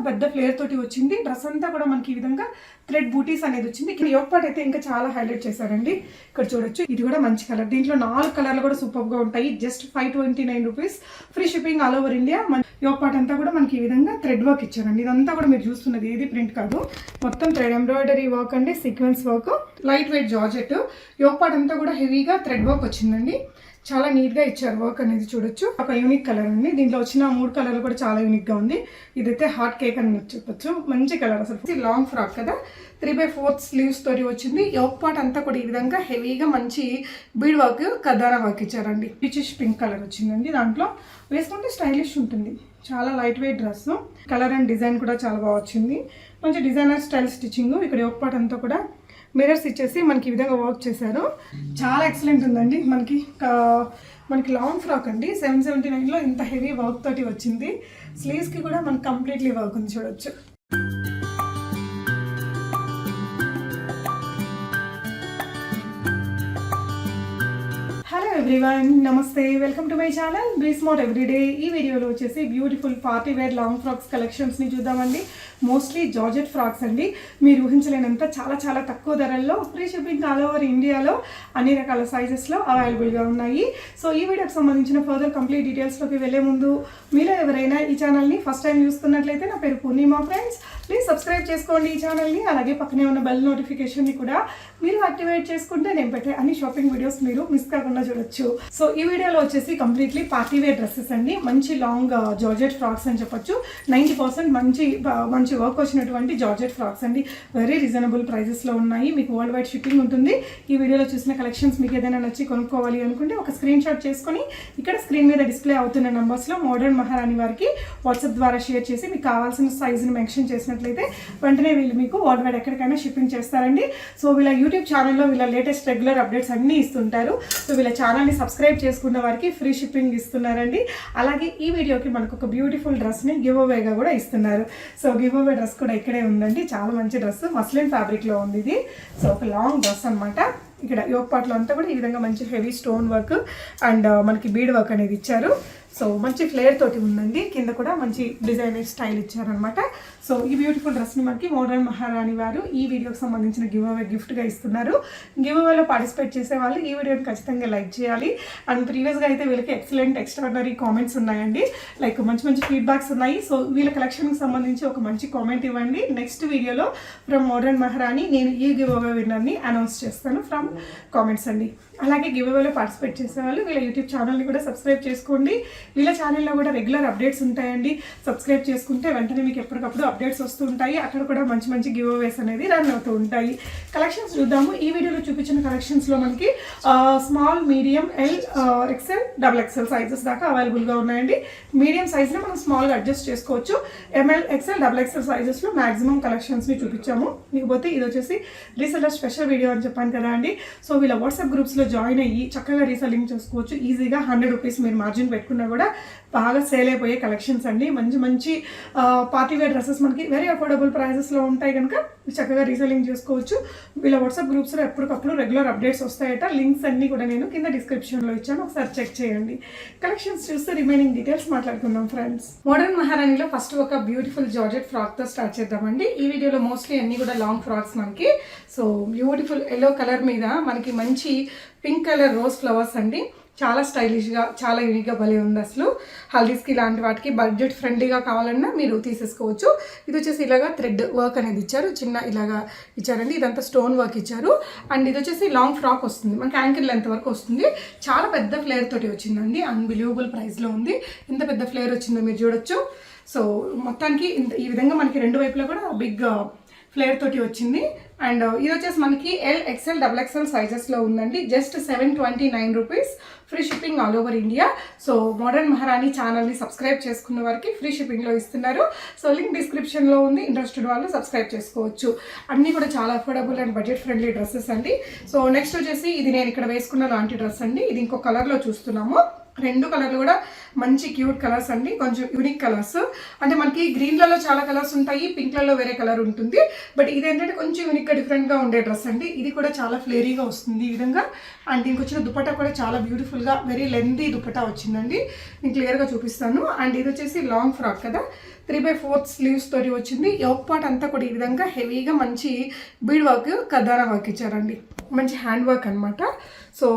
పెద్ద ఫ్లేర్ తోటి వచ్చింది. డ్రెస్ అంతా కూడా మనకి ఈ విధంగా థ్రెడ్ బూటీస్ అనేది వచ్చింది. ఇక్కడ యోక్ పార్ట్ అయితే ఇంకా చాలా హైలైట్ చేశారండి. ఇక్కడ చూడొచ్చు, ఇది కూడా మంచి కలర్. దీంట్లో 4 కలర్లు కూడా సూపర్ గా ఉంటాయి. Just 529 rupees, free shipping all over India. Yoke part అంతా కూడా మనకి ఈ విధంగా థ్రెడ్ వర్క్ ఇచ్చారండి. ఇదంతా కూడా మీరు చూస్తున్నది ఏది ప్రింట్ కాదు, మొత్తం థ్రెడ్ ఎంబ్రాయిడరీ వర్క్ అండి, sequence work, light weight georgette. Yoke part అంతా కూడా హెవీగా థ్రెడ్ వర్క్ వచ్చిందండి. చాలా నీట్గా ఇచ్చారు వర్క్ అనేది. చూడొచ్చు, ఒక యూనిక్ కలర్ అండి. దీంట్లో వచ్చిన 3 కలర్లు కూడా చాలా యూనిక్గా ఉంది. ఇదైతే హాట్ కేక్ అని చెప్పొచ్చు. మంచి కలర్ అసలు. లాంగ్ ఫ్రాక్ కదా, 3/4 స్లీవ్స్ తోటి వచ్చింది. యోక్ పార్ట్ అంతా కూడా ఈ విధంగా హెవీగా మంచి బీడ్ వర్క్, కదానా వర్క్ ఇచ్చారండి. పీచిష్ పింక్ కలర్ వచ్చిందండి. దాంట్లో వేసుకుంటే స్టైలిష్ ఉంటుంది. చాలా light weight dress. Colour and design కూడా చాలా బాగా వచ్చింది. మంచి డిజైనర్ స్టైల్ స్టిచ్చింగ్. ఇక్కడ యోక్ పార్ట్ అంతా కూడా మిరర్స్ ఇచ్చేసి మనకి ఈ విధంగా వర్క్ చేశారు. చాలా ఎక్సలెంట్ ఉందండి. మనకి లాంగ్ ఫ్రాక్ అండి. 779లో ఇంత హెవీ వర్క్ తోటి వచ్చింది. స్లీవ్స్కి కూడా మనకి కంప్లీట్లీ వర్క్ ఉంది. చూడొచ్చు. హలో ఎవ్రీవన్, నమస్తే, welcome to my channel Bree smart everyday. ఈ వీడియోలో వచ్చేసి beautiful party wear long frocks కలెక్షన్స్ని చూద్దామండి. మోస్ట్లీ జార్జెట్ ఫ్రాక్స్ అండి. మీరు ఊహించలేనంత చాలా చాలా తక్కువ ధరల్లో, ఫ్రీ షిప్పింగ్ ఆల్ ఓవర్ ఇండియాలో అన్ని రకాల సైజెస్లో అవైలబుల్గా ఉన్నాయి. సో ఈ వీడియోకి సంబంధించిన ఫర్దర్ కంప్లీట్ డీటెయిల్స్లోకి వెళ్ళే ముందు, మీలో ఎవరైనా ఈ ఛానల్ని ఫస్ట్ టైం చూస్తున్నట్లయితే, నా పేరు పూర్ణిమా ఫ్రెండ్స్, ప్లీజ్ సబ్స్క్రైబ్ చేసుకోండి ఈ ఛానల్ని. అలాగే పక్కనే ఉన్న బెల్ నోటిఫికేషన్ని కూడా మీరు యాక్టివేట్ చేసుకుంటే నేను పెట్టే అన్ని షాపింగ్ వీడియోస్ మీరు మిస్ కాకుండా చూడొచ్చు. సో ఈ వీడియోలో వచ్చేసి కంప్లీట్లీ పార్టీ వేర్ డ్రెస్సెస్ అండి. మంచి లాంగ్ జార్జెట్ ఫ్రాక్స్ అని చెప్పొచ్చు. 90% మంచి వర్క్ వచ్చినటువంటి జార్జెట్ ఫ్రాక్స్ అండి. వెరీ రీజనబుల్ ప్రైజెస్లో ఉన్నాయి. మీకు వరల్డ్ వైడ్ షిప్పింగ్ ఉంటుంది. ఈ వీడియోలో చూసిన కలెక్షన్స్ మీకు ఏదైనా నచ్చి కొనుక్కోవాలి అనుకుంటే ఒక స్క్రీన్ షాట్ చేసుకొని ఇక్కడ స్క్రీన్ మీద డిస్ప్లే అవుతున్న నెంబర్స్లో మోడర్న్ మహారాణి వారికి వాట్సాప్ ద్వారా షేర్ చేసి మీకు కావాల్సిన సైజుని మెన్షన్ చేసినట్లయితే వెంటనే వీళ్ళు మీకు వరల్డ్ వైడ్ ఎక్కడికైనా షిప్పింగ్ చేస్తారండి. సో వీళ్ళ యూట్యూబ్ ఛానల్లో వీళ్ళ లేటెస్ట్ రెగ్యులర్ అప్డేట్స్ అన్నీ ఇస్తుంటారు. సో వీళ్ళ ఛానల్ని సబ్స్క్రైబ్ చేసుకున్న వారికి ఫ్రీ షిప్పింగ్ ఇస్తున్నారండి. అలాగే ఈ వీడియోకి మనకు ఒక బ్యూటిఫుల్ డ్రెస్ని గివ్ అవేగా కూడా ఇస్తున్నారు. సో గివ్ అవే డ్రెస్ కూడా ఇక్కడే ఉందండి. చాలా మంచి డ్రెస్, మస్లిన్ ఫ్యాబ్రిక్లో ఉంది ఇది. సో ఒక లాంగ్ డ్రెస్ అనమాట. ఇక్కడ యోక్ పార్ట్లో అంతా కూడా ఈ విధంగా మంచి హెవీ స్టోన్ వర్క్ అండ్ మనకి బీడ్ వర్క్ అనేది ఇచ్చారు. సో మంచి ఫ్లేర్ తోటి ఉందండి. కింద కూడా మంచి డిజైనర్ స్టైల్ ఇచ్చారనమాట. సో ఈ బ్యూటిఫుల్ డ్రెస్ని మనకి మోడర్న్ మహారాణి వారు ఈ వీడియోకి సంబంధించిన గివ్ అవే గిఫ్ట్గా ఇస్తున్నారు. గివ్ అవేలో పార్టిసిపేట్ చేసే వాళ్ళు ఈ వీడియోని ఖచ్చితంగా లైక్ చేయాలి. అండ్ ప్రీవియస్గా అయితే వీళ్ళకి ఎక్సలెంట్ ఎక్స్ట్రాడినరీ కామెంట్స్ ఉన్నాయండి. లైక్ మంచి ఫీడ్బ్యాక్స్ ఉన్నాయి. సో వీళ్ళ కలెక్షన్కి సంబంధించి ఒక మంచి కామెంట్ ఇవ్వండి. నెక్స్ట్ వీడియోలో ఫ్రమ్ మోడర్న్ మహారాణి నేను ఈ గివ్ అవే విన్నర్ని అనౌన్స్ చేస్తాను ఫ్రమ్ కామెంట్స్ అండి. అలాగే గివ్ అవేలో పార్టిసిపేట్ చేసేవాళ్ళు వీళ్ళ యూట్యూబ్ ఛానల్ని కూడా సబ్స్క్రైబ్ చేసుకోండి. వీళ్ళ ఛానల్లో కూడా రెగ్యులర్ అప్డేట్స్ ఉంటాయండి. సబ్స్క్రైబ్ చేసుకుంటే వెంటనే మీకు ఎప్పటికప్పుడు అప్డేట్స్ వస్తూ ఉంటాయి. అక్కడ కూడా మంచి గివ్ అవేస్ అనేది రన్ అవుతూ ఉంటాయి. కలెక్షన్స్ చూద్దాము. ఈ వీడియోలో చూపించిన కలెక్షన్స్లో మనకి small, medium, L, XL, XXL sizes దాకా అవైలబుల్గా ఉన్నాయండి. మీడియం సైజ్ని మనం స్మాల్గా అడ్జస్ట్ చేసుకోవచ్చు. ML, XL, XXL సైజెస్లో మ్యాక్సిమం కలెక్షన్స్ని చూపించాము. ఇకపోతే ఇది వచ్చేసి రీసెల్లర్ స్పెషల్ వీడియో అని చెప్పాను కదా అండి. సో వీళ్ళ వాట్సాప్ గ్రూప్స్లో జాయిన్ అయ్యి చక్కగా రీసెల్లింగ్ చేసుకోవచ్చు. ఈజీగా 100 రూపీస్ మీరు మార్జిన్ పెట్టుకున్నా కూడా బాగా సేల్ అయిపోయే కలెక్షన్స్ అండి. మంచి పార్టీ వేర్ డ్రెస్సెస్ మనకి వెరీ అఫోర్డబుల్ ప్రైజెస్లో ఉంటాయి కనుక చక్కగా రీసెల్లింగ్ చేసుకోవచ్చు. వీళ్ళ వాట్సాప్ గ్రూప్స్లో ఎప్పటికప్పుడు రెగ్యులర్ అప్డేట్స్ వస్తాయట. లింక్స్ అన్నీ కూడా నేను కింద డిస్క్రిప్షన్లో ఇచ్చాను, ఒకసారి చెక్ చేయండి. కలెక్షన్స్ చూస్తే రిమైనింగ్ డీటెయిల్స్ మాట్లాడుకుందాం ఫ్రెండ్స్. మోడర్న్ మహారాణిలో ఫస్ట్ ఒక బ్యూటిఫుల్ జార్జెట్ ఫ్రాక్తో స్టార్ట్ చేద్దామండి. ఈ వీడియోలో మోస్ట్లీ అన్నీ కూడా లాంగ్ ఫ్రాక్స్ మనకి. సో బ్యూటిఫుల్ ఎల్లో కలర్ మీద మనకి మంచి పింక్ కలర్ రోజ్ ఫ్లవర్స్ అండి. చాలా స్టైలిష్గా, చాలా యూనిక్గా భలే ఉంది అసలు. హల్దీస్కి ఇలాంటి వాటికి బడ్జెట్ ఫ్రెండ్లీగా కావాలన్నా మీరు తీసేసుకోవచ్చు. ఇది వచ్చేసి ఇలాగా థ్రెడ్ వర్క్ అనేది ఇచ్చారు, చిన్న ఇలాగా ఇచ్చారండి. ఇదంతా స్టోన్ వర్క్ ఇచ్చారు. అండ్ ఇది వచ్చేసి లాంగ్ ఫ్రాక్ వస్తుంది, మనకి యాంకిల్ లెంత్ వరకు వస్తుంది. చాలా పెద్ద ఫ్లేర్ తోటి వచ్చిందండి. అన్బిలీవబుల్ ప్రైస్లో ఉంది. ఇంత పెద్ద ఫ్లేర్ వచ్చిందో మీరు చూడొచ్చు. సో మొత్తానికి ఈ విధంగా మనకి రెండు వైపులా కూడా బిగ్ ఫ్లేర్ తోటి వచ్చింది. అండ్ ఇది వచ్చేసి మనకి ఎల్, XL, XXL సైజెస్లో ఉందండి. Just 729 rupees, free shipping all over India. So modern మహారాణి ఛానల్ని సబ్స్క్రైబ్ చేసుకున్న వారికి ఫ్రీ షిప్పింగ్లో ఇస్తున్నారు. సో లింక్ డిస్క్రిప్షన్లో ఉంది, ఇంట్రెస్టెడ్ వాళ్ళు సబ్స్క్రైబ్ చేసుకోవచ్చు. అన్నీ కూడా చాలా affordable and budget friendly dresses అండి. సో నెక్స్ట్ వచ్చేసి ఇది నేను ఇక్కడ వేసుకున్న లాంటి డ్రెస్ అండి. ఇది ఇంకో కలర్లో చూస్తున్నాము. రెండు కలర్లు కూడా మంచి క్యూట్ కలర్స్ అండి, కొంచెం యూనిక్ కలర్స్. అంటే మనకి గ్రీన్లలో చాలా కలర్స్ ఉంటాయి, పింక్లలో వేరే కలర్ ఉంటుంది. బట్ ఇదేంటంటే కొంచెం యూనిక్గా డిఫరెంట్గా ఉండే డ్రెస్ అండి. ఇది కూడా చాలా ఫ్లేరీగా వస్తుంది ఈ విధంగా. అండ్ దీనికి వచ్చిన దుపట్టా కూడా చాలా బ్యూటిఫుల్గా వెరీ లెంతీ దుపట్టా వచ్చిందండి. నేను క్లియర్గా చూపిస్తాను. అండ్ ఇది వచ్చేసి లాంగ్ ఫ్రాక్ కదా, 3/4 స్లీవ్స్ తోటి వచ్చింది. యోక్ పార్ట్ అంతా కూడా ఈ విధంగా హెవీగా మంచి బీడ్ వర్క్, కర్దానా వర్క్ ఇచ్చారండి. మంచి హ్యాండ్ వర్క్ అనమాట. సో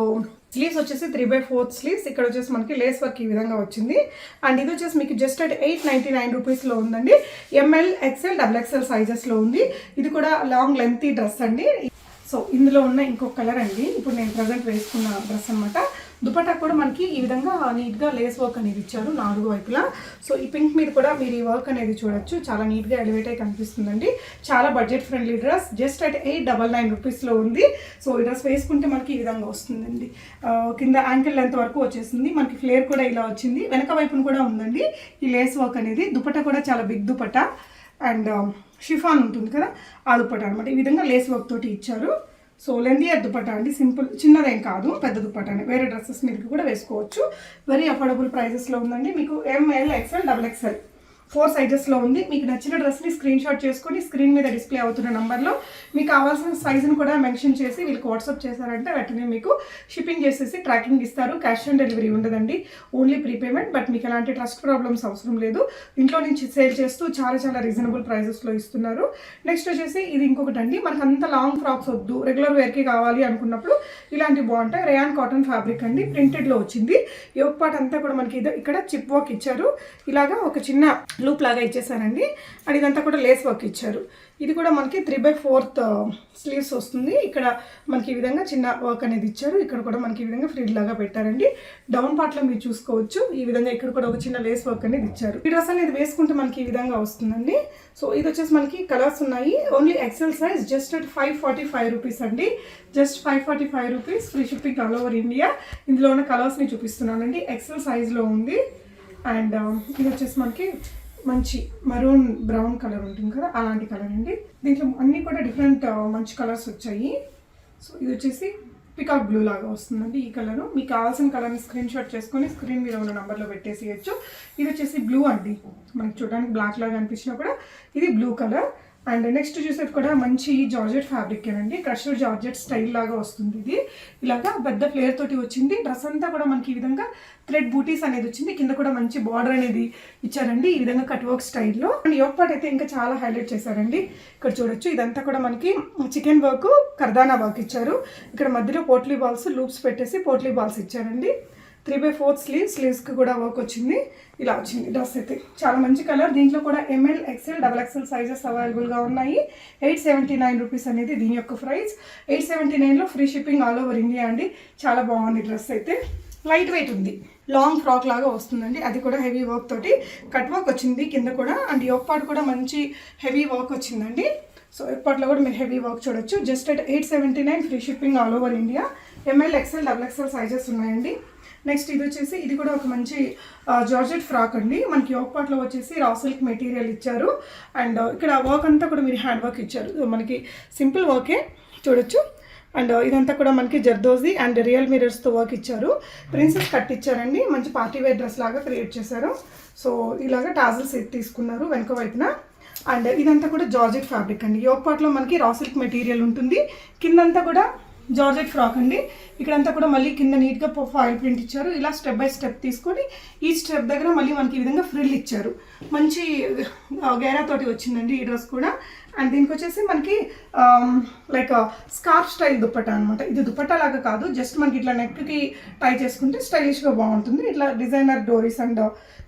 స్లీవ్స్ వచ్చేసి 3/4 స్లీవ్స్. ఇక్కడ వచ్చేసి మనకి లేస్ వర్క్ ఈ విధంగా వచ్చింది. అండ్ ఇది వచ్చేసి మీకు జస్ట్ అట్ 899 రూపీస్లో ఉందండి. ML, XL, XXL సైజెస్లో ఉంది. ఇది కూడా లాంగ్ లెంతీ డ్రెస్ అండి. సో ఇందులో ఉన్న ఇంకొక కలర్ అండి, ఇప్పుడు నేను ప్రజెంట్ వేసుకున్న డ్రెస్ అనమాట. దుపట్టా కూడా మనకి ఈ విధంగా నీట్గా లేస్ వర్క్ అనేది ఇచ్చారు 4 వైపులా. సో ఈ పింక్ మీద కూడా మీరు ఈ వర్క్ అనేది చూడొచ్చు, చాలా నీట్గా ఎలివేట్ అయి కనిపిస్తుందండి. చాలా budget friendly dress, just at 899 రూపీస్లో ఉంది. సో ఈ డ్రెస్ వేసుకుంటే మనకి ఈ విధంగా వస్తుందండి. కింద యాంకిల్ లెంత్ వరకు వచ్చేసింది. మనకి ఫ్లేర్ కూడా ఇలా వచ్చింది, వెనక వైపున కూడా ఉందండి ఈ లేస్ వర్క్ అనేది. దుపట్టా కూడా చాలా బిగ్ దుపట్టా అండ్ షిఫాన్ ఉంటుంది కదా, ఆ దుపట్టా అనమాట. ఈ విధంగా లేస్ వర్క్ తోటి ఇచ్చారు. సో లెందియర్ దుపట్టా అండి, సింపుల్, చిన్నదేం కాదు, పెద్ద దుపట్టానే. వేరే డ్రెస్సెస్ మీదకి కూడా వేసుకోవచ్చు. వెరీ అఫోర్డబుల్ ప్రైజెస్లో ఉందండి. మీకు ML, XL, XXL 4 సైజెస్లో ఉంది. మీకు నచ్చిన డ్రెస్ని స్క్రీన్ షాట్ చేసుకొని స్క్రీన్ మీద డిస్ప్లే అవుతున్న నెంబర్లో మీకు కావాల్సిన సైజుని కూడా మెన్షన్ చేసి వీళ్ళకి వాట్సాప్ చేశారంటే వెంటనే మీకు షిప్పింగ్ చేసేసి ట్రాకింగ్ ఇస్తారు. క్యాష్ ఆన్ డెలివరీ ఉండదండి, ఓన్లీ ప్రీపేమెంట్. బట్ మీకు ఎలాంటి ట్రస్ట్ ప్రాబ్లమ్స్ అవసరం లేదు. ఇంట్లో నుంచి సేల్ చేస్తూ చాలా చాలా రీజనబుల్ ప్రైజెస్లో ఇస్తున్నారు. నెక్స్ట్ వచ్చేసి ఇది ఇంకొకటి అండి, మనకు అంత లాంగ్ ఫ్రాక్స్ వద్దు, రెగ్యులర్ వేర్కి కావాలి అనుకున్నప్పుడు ఇలాంటివి బాగుంటాయి. రేయాన్ కాటన్ ఫ్యాబ్రిక్ అండి, ప్రింటెడ్లో వచ్చింది. యోక్ పార్ట్ అంతా కూడా మనకి ఇక్కడ చిప్ వర్క్ ఇచ్చారు. ఇలాగా ఒక చిన్న లూప్ లాగా ఇచ్చేసారండి. అండ్ ఇదంతా కూడా లేస్ వర్క్ ఇచ్చారు. ఇది కూడా మనకి 3/4 స్లీవ్స్ వస్తుంది. ఇక్కడ మనకి ఈ విధంగా చిన్న వర్క్ అనేది ఇచ్చారు. ఇక్కడ కూడా మనకి ఈ విధంగా ఫ్రిల్ లాగా పెట్టారండి. డౌన్ పార్ట్లో మీరు చూసుకోవచ్చు, ఈ విధంగా ఇక్కడ కూడా ఒక చిన్న లేస్ వర్క్ అనేది ఇచ్చారు. ఈ డ్రెస్ అనేది వేసుకుంటే మనకి ఈ విధంగా వస్తుందండి. సో ఇది వచ్చేసి మనకి కలర్స్ ఉన్నాయి. Only XL size, just at 545 rupees అండి. Just 545 rupees, free shipping all over India. ఇందులో ఉన్న కలర్స్ని చూపిస్తున్నానండి. XL సైజ్లో ఉంది. అండ్ ఇది వచ్చేసి మనకి మంచి మరూన్ బ్రౌన్ కలర్ ఉంటుంది కదా, అలాంటి కలర్ అండి. దీంట్లో అన్నీ కూడా డిఫరెంట్ మంచి కలర్స్ వచ్చాయి. సో ఇది వచ్చేసి పికాక్ బ్లూ లాగా వస్తుందండి ఈ కలరు. మీకు కావాల్సిన కలర్ని స్క్రీన్ షాట్ చేసుకొని స్క్రీన్ మీద ఉన్న నెంబర్లో పెట్టేసేయచ్చు. ఇది వచ్చేసి బ్లూ అండి, మనకి చూడడానికి బ్లాక్ లాగా అనిపించినా కూడా ఇది బ్లూ కలర్. అండ్ నెక్స్ట్ చూసేది కూడా మంచి జార్జెట్ ఫ్యాబ్రిక్ అండి, క్రష్డ్ జార్జెట్ స్టైల్ లాగా వస్తుంది. ఇది ఇలాగా పెద్ద ఫ్లేర్ తోటి వచ్చింది. డ్రెస్ అంతా కూడా మనకి ఈ విధంగా థ్రెడ్ బూటీస్ అనేది వచ్చింది. కింద కూడా మంచి బార్డర్ అనేది ఇచ్చారండి ఈ విధంగా కట్ వర్క్ స్టైల్లో. అండ్ యోక్ పార్ట్ అయితే ఇంకా చాలా హైలైట్ చేశారండి. ఇక్కడ చూడొచ్చు, ఇదంతా కూడా మనకి చికెన్ వర్క్, కర్దానా వర్క్ ఇచ్చారు. ఇక్కడ మధ్యలో పోట్లీ బాల్స్ లూప్స్ పెట్టేసి పోట్లీ బాల్స్ ఇచ్చారండి. 3/4 స్లీవ్స్కి కూడా వర్క్ వచ్చింది. ఇలా వచ్చింది డ్రెస్ అయితే, చాలా మంచి కలర్. దీంట్లో కూడా ML, XL, XXL సైజెస్ అవైలబుల్గా ఉన్నాయి. 879 రూపీస్ అనేది దీని యొక్క ప్రైస్. 879లో free shipping all over India అండి. చాలా బాగుంది డ్రెస్ అయితే, లైట్ వెయిట్ ఉంది, లాంగ్ ఫ్రాక్ లాగా వస్తుందండి. అది కూడా హెవీ వర్క్ తోటి కట్ వర్క్ వచ్చింది కింద కూడా. అండ్ యోక్ పార్ట్ కూడా మంచి హెవీ వర్క్ వచ్చిందండి. సో యోక్ పార్ట్లో కూడా మీరు హెవీ వర్క్ చూడొచ్చు. Just at 879, free shipping all over India. ML, XL, XXL sizes ఉన్నాయండి. నెక్స్ట్ ఇది వచ్చేసి ఇది కూడా ఒక మంచి జార్జెట్ ఫ్రాక్ అండి. మనకి యోక్ పార్ట్లో వచ్చేసి రా సిల్క్ మెటీరియల్ ఇచ్చారు. అండ్ ఇక్కడ వర్క్ అంతా కూడా మీరు హ్యాండ్ వర్క్ ఇచ్చారు. మనకి సింపుల్ వర్కే చూడొచ్చు. అండ్ ఇదంతా కూడా మనకి జర్దోజీ అండ్ రియల్ మిరర్స్తో వర్క్ ఇచ్చారు. ప్రిన్సెస్ కట్ ఇచ్చారండి, మంచి పార్టీ వేర్ డ్రెస్ లాగా క్రియేట్ చేశారు. సో ఇలాగా టాజల్స్ తీసుకున్నారు వెనక వైపున. అండ్ ఇదంతా కూడా జార్జెట్ ఫ్యాబ్రిక్ అండి. యోక్ పార్ట్లో మనకి రా సిల్క్ మెటీరియల్ ఉంటుంది. కిందంతా కూడా జార్జెట్ ఫ్రాక్ అండి. ఇక్కడంతా కూడా మళ్ళీ కింద నీట్గా ఫాయిల్ ప్రింట్ ఇచ్చారు. ఇలా స్టెప్ బై స్టెప్ తీసుకొని ఈ స్టెప్ దగ్గర మళ్ళీ మనకి ఈ విధంగా ఫ్రిల్ ఇచ్చారు. మంచి గైరా తోటి వచ్చిందండి ఈ డ్రెస్ కూడా. అండ్ దీనికి వచ్చేసి మనకి లైక్ స్కార్ఫ్ స్టైల్ దుపట్టా అనమాట. ఇది దుపట్టా లాగా కాదు, జస్ట్ మనకి ఇట్లా నెక్కి టై చేసుకుంటే స్టైలిష్గా బాగుంటుంది. ఇట్లా డిజైనర్ డోరీస్ అండ్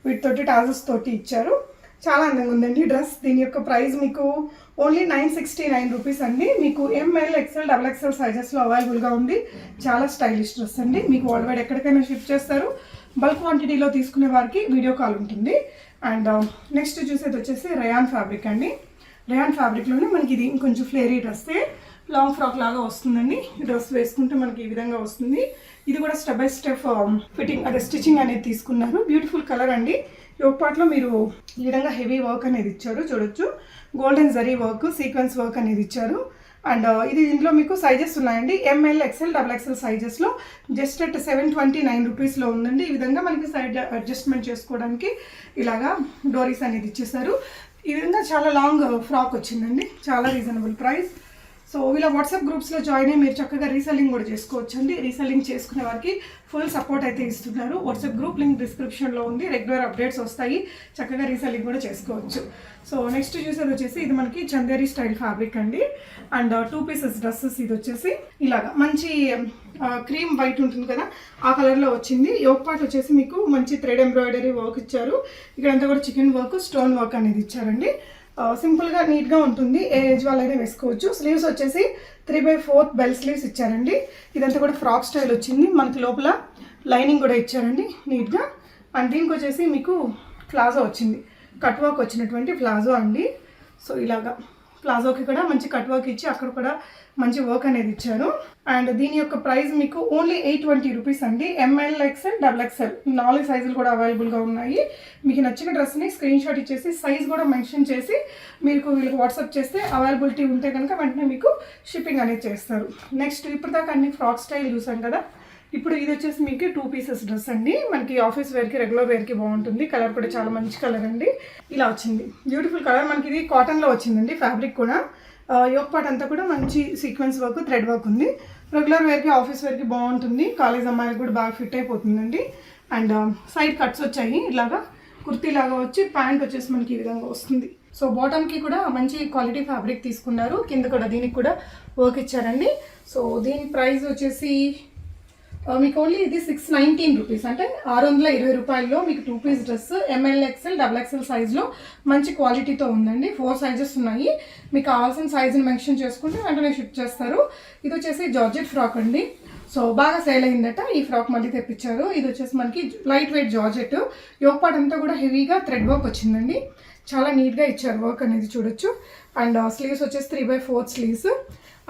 వీటితోటి టాజల్స్ తోటి ఇచ్చారు. చాలా అందంగా ఉందండి డ్రెస్. దీని యొక్క ప్రైస్ మీకు ఓన్లీ 969 రూపీస్ అండి. మీకు ML, XL, XXL సైజెస్లో అవైలబుల్గా ఉంది. చాలా స్టైలిష్ డ్రెస్ అండి. మీకు వరల్డ్ వైడ్ ఎక్కడికైనా షిప్ చేస్తారు. బల్క్ క్వాంటిటీలో తీసుకునే వారికి వీడియో కాల్ ఉంటుంది. అండ్ నెక్స్ట్ చూసేది వచ్చేసి రేయాన్ ఫ్యాబ్రిక్ అండి. రేయాన్ ఫ్యాబ్రిక్లోనే మనకి ఇది ఇంకొంచెం ఫ్లేరీ డ్రెస్సే, లాంగ్ ఫ్రాక్ లాగా వస్తుందండి. ఈ డ్రెస్ వేసుకుంటే మనకి ఈ విధంగా వస్తుంది. ఇది కూడా స్టెప్ బై స్టెప్ ఫిట్టింగ్ అదే స్టిచ్చింగ్ అనేది తీసుకున్నారు. బ్యూటిఫుల్ కలర్ అండి. యోక్ పార్ట్లో మీరు ఈ విధంగా హెవీ వర్క్ అనేది ఇచ్చారు చూడొచ్చు. Golden zari work, sequence work అనేది ఇచ్చారు. అండ్ ఇది ఇందులో మీకు సైజెస్ ఉన్నాయండి. ML, XL, XXL సైజెస్లో జస్ట్ అట్ 729 రూపీస్లో ఉందండి. ఈ విధంగా మనకి సైడ్ అడ్జస్ట్మెంట్ చేసుకోవడానికి ఇలాగా డోరీస్ అనేది ఇచ్చేసారు. ఈ విధంగా చాలా లాంగ్ ఫ్రాక్ వచ్చిందండి. చాలా రీజనబుల్ ప్రైస్. సో ఇలా వాట్సాప్ గ్రూప్స్లో జాయిన్ అయ్యి మీరు చక్కగా రీసెల్లింగ్ కూడా చేసుకోవచ్చు అండి. రీసెల్లింగ్ చేసుకునే వారికి ఫుల్ సపోర్ట్ అయితే ఇస్తున్నారు. వాట్సాప్ గ్రూప్ లింక్ డిస్క్రిప్షన్లో ఉంది. రెగ్యులర్ అప్డేట్స్ వస్తాయి, చక్కగా రీసెల్లింగ్ కూడా చేసుకోవచ్చు. సో నెక్స్ట్ చూసేది వచ్చేసి ఇది మనకి చందేరి స్టైల్ ఫ్యాబ్రిక్ అండి. And 2 pieces dresses. ఇది వచ్చేసి ఇలాగా మంచి క్రీమ్ వైట్ ఉంటుంది కదా, ఆ కలర్లో వచ్చింది. యోక్ పార్ట్ వచ్చేసి మీకు మంచి థ్రెడ్ ఎంబ్రాయిడరీ వర్క్ ఇచ్చారు. ఇక్కడంతా కూడా చికెన్ వర్క్, స్టోన్ వర్క్ అనేది ఇచ్చారండి. సింపుల్గా నీట్గా ఉంటుంది, ఏ ఏజ్ వాళ్ళైనా వేసుకోవచ్చు. స్లీవ్స్ వచ్చేసి 3/4 బెల్ స్లీవ్స్ ఇచ్చారండి. ఇదంతా కూడా ఫ్రాక్ స్టైల్ వచ్చింది. మనకి లోపల లైనింగ్ కూడా ఇచ్చారండి నీట్గా. అండ్ దీనికి వచ్చేసి మీకు ప్లాజో వచ్చింది, కట్ వర్క్ వచ్చినటువంటి ప్లాజో అండి. సో ఇలాగా ప్లాజోకి కూడా మంచి కట్ వర్క్ ఇచ్చి అక్కడ కూడా మంచి వర్క్ అనేది ఇచ్చారు. అండ్ దీని యొక్క ప్రైస్ మీకు ఓన్లీ 820 రూపీస్ అండి. ML, XL, XXL 4 సైజులు కూడా అవైలబుల్గా ఉన్నాయి. మీకు నచ్చిన డ్రెస్ని స్క్రీన్ షాట్ ఇచ్చేసి సైజ్ కూడా మెన్షన్ చేసి మీకు వీళ్ళకి వాట్సాప్ చేస్తే అవైలబిలిటీ ఉంటే కనుక వెంటనే మీకు షిప్పింగ్ అనేది చేస్తారు. నెక్స్ట్ ఇప్పుడు దాకా అన్ని ఫ్రాక్ స్టైల్ చూసాం కదా, ఇప్పుడు ఇది వచ్చేసి మీకు 2 పీసెస్ డ్రెస్ అండి. మనకి ఆఫీస్ వేర్కి, రెగ్యులర్ వేర్కి బాగుంటుంది. కలర్ కూడా చాలా మంచి కలర్ అండి. ఇలా వచ్చింది, బ్యూటిఫుల్ కలర్. మనకి ఇది కాటన్లో వచ్చిందండి ఫ్యాబ్రిక్ కూడా. యోక్ పార్ట్ అంతా కూడా మంచి సీక్వెన్స్ వర్క్, థ్రెడ్ వర్క్ ఉంది. రెగ్యులర్ వేర్కి, ఆఫీస్ వేర్కి బాగుంటుంది. కాలేజ్ అమ్మాయిలకు కూడా బాగా ఫిట్ అయిపోతుందండి. అండ్ సైడ్ కట్స్ వచ్చాయి, ఇలాగా కుర్తీ లాగా వచ్చి ప్యాంట్ వచ్చేసి మనకి ఈ విధంగా వస్తుంది. సో బాటమ్కి కూడా మంచి క్వాలిటీ ఫ్యాబ్రిక్ తీసుకున్నారు. కింద కూడా దీనికి కూడా వర్క్ ఇచ్చారండి. సో దీని ప్రైస్ వచ్చేసి మీకు ఓన్లీ ఇది 619 రూపీస్, అంటే 620 రూపాయల్లో మీకు 2 piece dress ML, XL, XXL సైజ్లో మంచి క్వాలిటీతో ఉందండి. 4 సైజెస్ ఉన్నాయి. మీకు కావాల్సిన సైజుని మెన్షన్ చేసుకుంటే వెంటనే షిప్ చేస్తారు. ఇది వచ్చేసి జార్జెట్ ఫ్రాక్ అండి. సో బాగా సేల్ అయిందట, ఈ ఫ్రాక్ మళ్ళీ తెప్పించారు. ఇది వచ్చేసి మనకి light weight georgette. Yoke part అంతా కూడా హెవీగా థ్రెడ్ వర్క్ వచ్చిందండి. చాలా నీట్గా ఇచ్చారు వర్క్ అనేది చూడొచ్చు. అండ్ స్లీవ్స్ వచ్చేసి 3/4 స్లీవ్స్.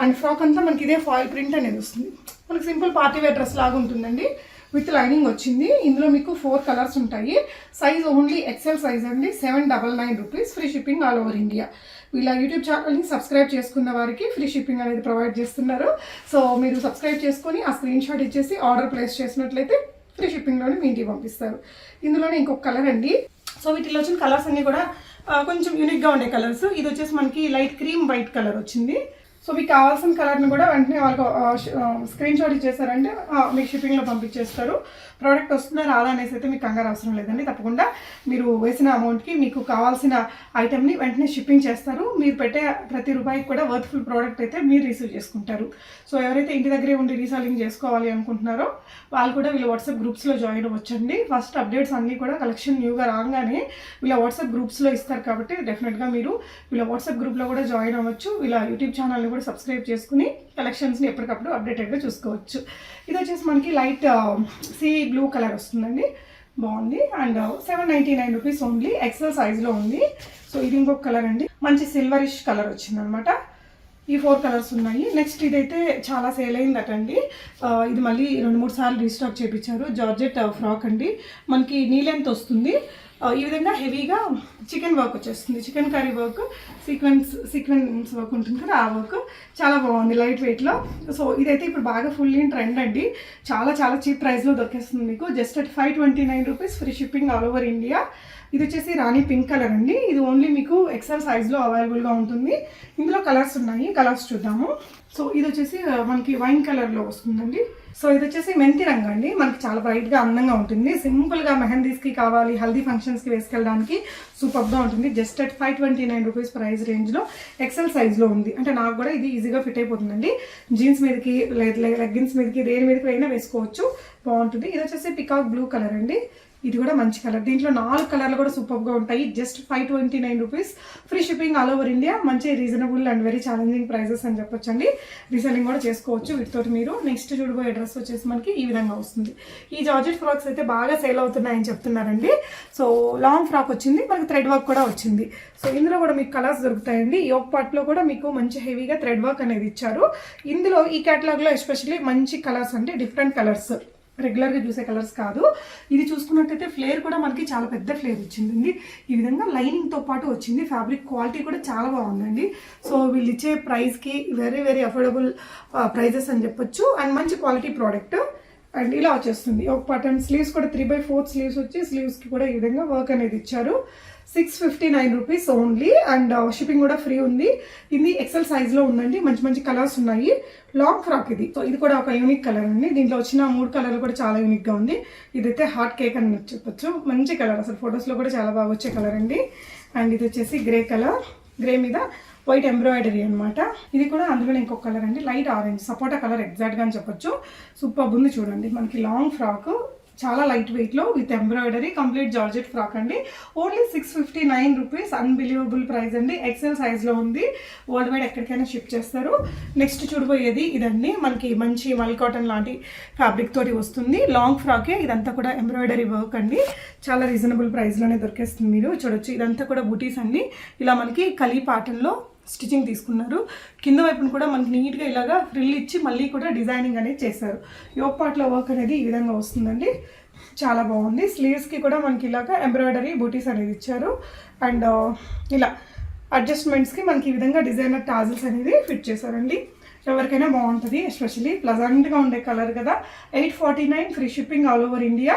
అండ్ ఫ్రాక్ అంతా మనకి ఇదే ఫాయిల్ ప్రింట్ అనేది వస్తుంది. మనకి సింపుల్ పార్టీ వేర్ డ్రెస్ లాగా ఉంటుందండి. విత్ లైనింగ్ వచ్చింది. ఇందులో మీకు 4 కలర్స్ ఉంటాయి. సైజ్ ఓన్లీ XL సైజ్ అండి. 799 rupees. Free shipping all over India. వీళ్ళ యూట్యూబ్ ఛానల్ని సబ్స్క్రైబ్ చేసుకున్న వారికి ఫ్రీ షిప్పింగ్ అనేది ప్రొవైడ్ చేస్తున్నారు. సో మీరు సబ్స్క్రైబ్ చేసుకొని ఆ స్క్రీన్ షాట్ ఇచ్చేసి ఆర్డర్ ప్లేస్ చేసినట్లయితే ఫ్రీ షిప్పింగ్లోనే మీ ఇంటికి పంపిస్తారు. ఇందులోనే ఇంకొక కలర్ అండి. సో వీటిలో వచ్చిన కలర్స్ అన్నీ కూడా కొంచెం యూనిక్గా ఉండే కలర్స్. ఇది వచ్చేసి మనకి లైట్ క్రీమ్ వైట్ కలర్ వచ్చింది. సో మీకు కావాల్సిన కలర్ని కూడా వెంటనే వాళ్ళకు స్క్రీన్ షాట్ ఇచ్చేస్తారంటే మీకు షిప్పింగ్లో పంపించేస్తారు. ప్రోడక్ట్ వస్తుందా రాదా అనేసి అయితే మీకు కంగారు అవసరం లేదండి. తప్పకుండా మీరు వేసిన అమౌంట్కి మీకు కావాల్సిన ఐటెంని వెంటనే షిప్పింగ్ చేస్తారు. మీరు పెట్టే ప్రతి రూపాయికి కూడా వర్త్ఫుల్ ప్రోడక్ట్ అయితే మీరు రిసీవ్ చేసుకుంటారు. సో ఎవరైతే ఇంటి దగ్గరే ఉండి రీసెల్లింగ్ చేసుకోవాలి అనుకుంటున్నారో వాళ్ళు కూడా వీళ్ళ వాట్సాప్ గ్రూప్స్లో జాయిన్ అవ్వచ్చండి. ఫస్ట్ అప్డేట్స్ అన్నీ కూడా కలెక్షన్ న్యూగా రాగానే వీళ్ళ వాట్సాప్ గ్రూప్స్లో ఇస్తారు కాబట్టి డెఫినెట్గా మీరు వీళ్ళ వాట్సాప్ గ్రూప్లో కూడా జాయిన్ అవ్వచ్చు. వీళ్ళ యూట్యూబ్ ఛానల్ని కూడా సబ్స్క్రైబ్ చేసుకుని కలెక్షన్స్ని ఎప్పటికప్పుడు అప్డేటెడ్గా చూసుకోవచ్చు. ఇది వచ్చేసి మనకి లైట్ సీ బ్లూ కలర్ వస్తుందండి, బాగుంది. And 799 rupees only. XL సైజ్లో ఉంది. సో ఇది ఇంకొక కలర్ అండి, మంచి సిల్వరిష్ కలర్ వచ్చింది అనమాట. ఈ 4 కలర్స్ ఉన్నాయి. నెక్స్ట్ ఇదైతే చాలా సేల్ అయిందటండి. ఇది మళ్ళీ 2-3 సార్లు రీస్టాక్ చేయించారు. జార్జెట్ ఫ్రాక్ అండి. మనకి నీ లెంత్ వస్తుంది. ఈ విధంగా హెవీగా చికెన్ వర్క్ వచ్చేస్తుంది. Chicken curry work, sequence work ఉంటుంది కదా, ఆ వర్క్ చాలా బాగుంది లైట్ వెయిట్లో. సో ఇదైతే ఇప్పుడు బాగా ఫుల్ ఇన్ ట్రెండ్ అండి. చాలా చాలా చీప్ ప్రైస్లో దొరికేస్తుంది మీకు. Just at 529 rupees. Free shipping all over India. ఇది వచ్చేసి రాణి పింక్ కలర్ అండి. ఇది ఓన్లీ మీకు XL సైజ్లో అవైలబుల్గా ఉంటుంది. ఇందులో కలర్స్ ఉన్నాయి, కలర్స్ చూద్దాము. సో ఇది వచ్చేసి మనకి వైన్ కలర్లో వస్తుందండి. సో ఇది వచ్చేసి మెంతి రంగు అండి. మనకి చాలా బ్రైట్గా అందంగా ఉంటుంది. సింపుల్గా మెహందీస్కి కావాలి, హల్దీ ఫంక్షన్స్కి వేసుకెళ్ళడానికి సూపర్గా ఉంటుంది. జస్ట్ అట్ 529 రూపీస్ ప్రైస్ రేంజ్లో XL సైజ్లో ఉంది. అంటే నాకు కూడా ఇది ఈజీగా ఫిట్ అయిపోతుందండి. జీన్స్ మీదకి, లెగ్గిన్స్ మీదకి, దేని మీదకి అయినా వేసుకోవచ్చు, బాగుంటుంది. ఇది వచ్చేసి పికాక్ బ్లూ కలర్ అండి. ఇది కూడా మంచి కలర్. దీంట్లో 4 కలర్లు కూడా సూపర్గా ఉంటాయి. Just 529 rupees. Free shipping all over India. మంచి reasonable and very challenging prices అని చెప్పొచ్చండి. రీసెల్లింగ్ కూడా చేసుకోవచ్చు వీటితో మీరు. నెక్స్ట్ చూడబోయే డ్రెస్ వచ్చేసి మనకి ఈ విధంగా వస్తుంది. ఈ జార్జెట్ ఫ్రాక్స్ అయితే బాగా సేల్ అవుతున్నాయని చెప్తున్నారండి. సో లాంగ్ ఫ్రాక్ వచ్చింది, మనకి థ్రెడ్ వర్క్ కూడా వచ్చింది. సో ఇందులో కూడా మీకు కలర్స్ దొరుకుతాయండి. యోక్ పార్ట్లో కూడా మీకు మంచి హెవీగా థ్రెడ్ వర్క్ అనేది ఇచ్చారు. ఇందులో ఈ కేటలాగ్లో ఎస్పెషల్లీ మంచి కలర్స్ అంటే డిఫరెంట్ కలర్స్, రెగ్యులర్గా చూసే కలర్స్ కాదు. ఇది చూసుకున్నట్టయితే ఫ్లేర్ కూడా మనకి చాలా పెద్ద ఫ్లేర్ వచ్చిందండి. ఈ విధంగా లైనింగ్తో పాటు వచ్చింది. ఫ్యాబ్రిక్ క్వాలిటీ కూడా చాలా బాగుందండి. సో వీళ్ళు ఇచ్చే ప్రైస్కి వెరీ వెరీ అఫోర్డబుల్ ప్రైజెస్ అని చెప్పొచ్చు. అండ్ మంచి క్వాలిటీ ప్రోడక్ట్. అండ్ ఇలా వచ్చేస్తుంది ఒక పార్ట్. అండ్ స్లీవ్స్ కూడా 3/4 స్లీవ్స్ వచ్చి స్లీవ్స్కి కూడా ఈ విధంగా వర్క్ అనేది ఇచ్చారు. 659 రూపీస్ ఓన్లీ. అండ్ షిప్పింగ్ కూడా ఫ్రీ ఉంది. ఇది ఎక్సెల్ సైజ్లో ఉందండి. మంచి మంచి కలర్స్ ఉన్నాయి. లాంగ్ ఫ్రాక్ ఇది. సో ఇది కూడా ఒక యూనిక్ కలర్ అండి. దీంట్లో వచ్చిన 3 కలర్లు కూడా చాలా యూనిక్గా ఉంది. ఇదైతే హాట్ కేక్ అని చెప్పొచ్చు. మంచి కలర్, అసలు ఫొటోస్లో కూడా చాలా బాగా వచ్చే కలర్ అండి. అండ్ ఇది వచ్చేసి గ్రే కలర్, గ్రే మీద వైట్ ఎంబ్రాయిడరీ అనమాట. ఇది కూడా అందులోనే ఇంకొక కలర్ అండి, లైట్ ఆరెంజ్, సపోటా కలర్ ఎగ్జాక్ట్గా అని చెప్పొచ్చు. సూపర్ ఉంది చూడండి. మనకి లాంగ్ ఫ్రాక్, చాలా లైట్ వెయిట్లో with embroidery, complete georgette frock అండి. Only 659 rupees. అన్బిలీవబుల్ ప్రైస్ అండి. ఎక్సెల్ సైజ్లో ఉంది. వరల్డ్ వైడ్ ఎక్కడికైనా షిప్ చేస్తారు. నెక్స్ట్ చూడబోయేది ఇదండి. మనకి మంచి మల్ కాటన్ లాంటి ఫ్యాబ్రిక్ తోటి వస్తుంది. లాంగ్ ఫ్రాకే, ఇదంతా కూడా ఎంబ్రాయిడరీ వర్క్ అండి. చాలా రీజనబుల్ ప్రైస్లోనే దొరికేస్తుంది. మీరు చూడొచ్చు, ఇదంతా కూడా బూటీస్ అండి. ఇలా మనకి కలీ ప్యాటర్న్లో స్టిచ్చింగ్ తీసుకున్నారు. కింద వైపును కూడా మనకి నీట్గా ఇలాగా ఫ్రిల్ ఇచ్చి మళ్ళీ కూడా డిజైనింగ్ అనేది చేశారు. యోక్ పార్ట్లో వర్క్ అనేది ఈ విధంగా వస్తుందండి. చాలా బాగుంది. స్లీవ్స్కి కూడా మనకి ఇలాగా ఎంబ్రాయిడరీ బూటీస్ అనేది ఇచ్చారు. అండ్ ఇలా అడ్జస్ట్మెంట్స్కి మనకి ఈ విధంగా డిజైనర్ టాజిల్స్ అనేది ఫిట్ చేశారండి. ఎవరికైనా బాగుంటుంది. ఎస్పెషల్లీ ప్లజెంట్గా ఉండే కలర్ కదా. 849 free shipping all over India.